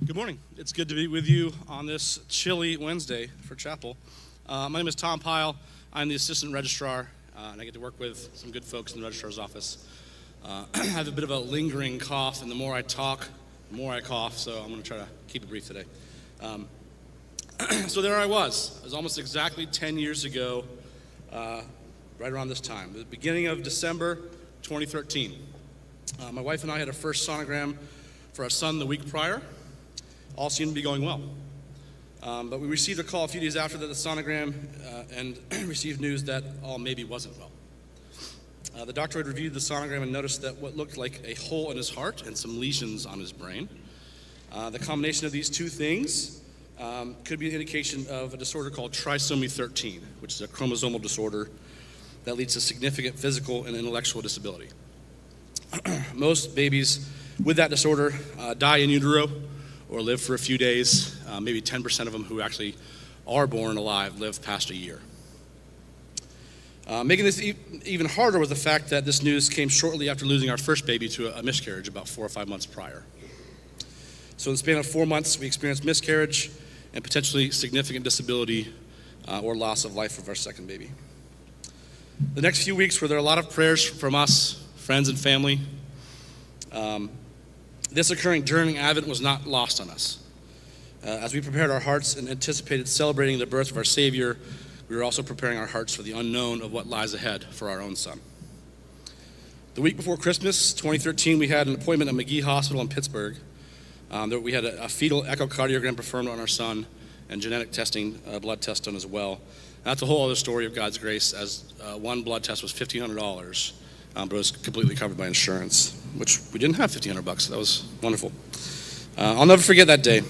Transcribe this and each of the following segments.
Good morning. It's good to be with you on this chilly Wednesday for chapel. My name is Tom Pyle. I'm the assistant registrar, and I get to work with some good folks in the registrar's office. I have a bit of a lingering cough, and the more I talk, the more I cough, so I'm going to try to keep it brief today. So there I was. It was almost exactly 10 years ago, right around this time, the beginning of December 2013. My wife and I had our first sonogram for our son the week prior. All seemed to be going well. But we received a call a few days after the sonogram and received news that all maybe wasn't well. The doctor had reviewed the sonogram and noticed that what looked like a hole in his heart and some lesions on his brain. The combination of these two things could be an indication of a disorder called trisomy 13, which is a chromosomal disorder that leads to significant physical and intellectual disability. Most babies with that disorder die in utero or live for a few days. Maybe 10% of them who actually are born alive live past a year. Making this even harder was the fact that this news came shortly after losing our first baby to a miscarriage about 4 or 5 months prior. So in the span of 4 months, we experienced miscarriage and potentially significant disability or loss of life of our second baby. The next few weeks were there a lot of prayers from us, friends and family. This occurring during Advent was not lost on us. As we prepared our hearts and anticipated celebrating the birth of our Savior, we were also preparing our hearts for the unknown of what lies ahead for our own son. The week before Christmas, 2013, we had an appointment at McGee Hospital in Pittsburgh. We had a fetal echocardiogram performed on our son and genetic testing, blood test done as well. That's a whole other story of God's grace, as one blood test was $1,500. But it was completely covered by insurance, which we didn't have $1,500. So that was wonderful. I'll never forget that day.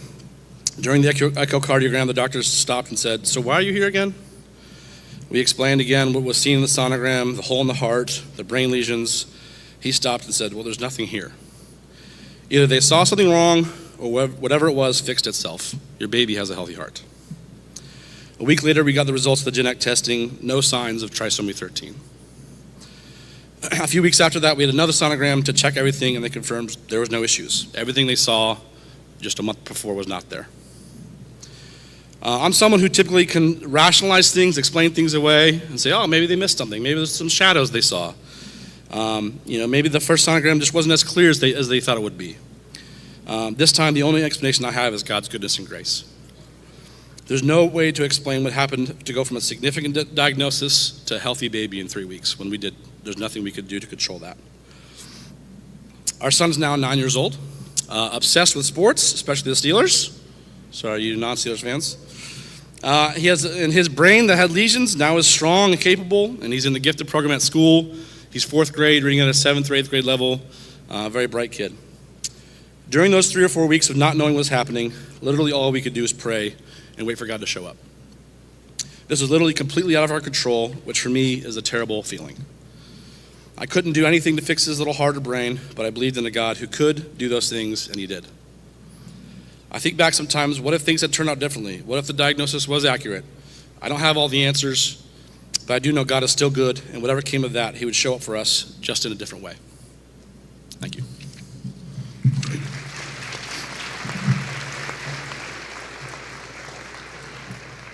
During the echocardiogram, the doctors stopped and said, "So why are you here again?" We explained again what was seen in the sonogram, the hole in the heart, the brain lesions. He stopped and said, "Well, there's nothing here. Either they saw something wrong or whatever it was fixed itself. Your baby has a healthy heart." A week later, we got the results of the genetic testing, no signs of trisomy 13. A few weeks after that, we had another sonogram to check everything, and they confirmed there was no issues. Everything they saw just a month before was not there. I'm someone who typically can rationalize things, explain things away, and say, oh, maybe they missed something. Maybe there's some shadows they saw. Maybe the first sonogram just wasn't as clear as they thought it would be. This time, the only explanation I have is God's goodness and grace. There's no way to explain what happened to go from a significant diagnosis to a healthy baby in 3 weeks. When we did, there's nothing we could do to control that. Our son's now 9 years old, obsessed with sports, especially the Steelers. Sorry, you non-Steelers fans. He has in his brain that had lesions now is strong and capable, and he's in the gifted program at school. He's 4th grade, reading at a 7th or 8th grade level. Very bright kid. During those 3 or 4 weeks of not knowing what was happening, literally all we could do is pray and wait for God to show up. This was literally completely out of our control, which for me is a terrible feeling. I couldn't do anything to fix his little heart or brain, but I believed in a God who could do those things, and he did. I think back sometimes, what if things had turned out differently? What if the diagnosis was accurate? I don't have all the answers, but I do know God is still good, and whatever came of that, he would show up for us just in a different way. Thank you.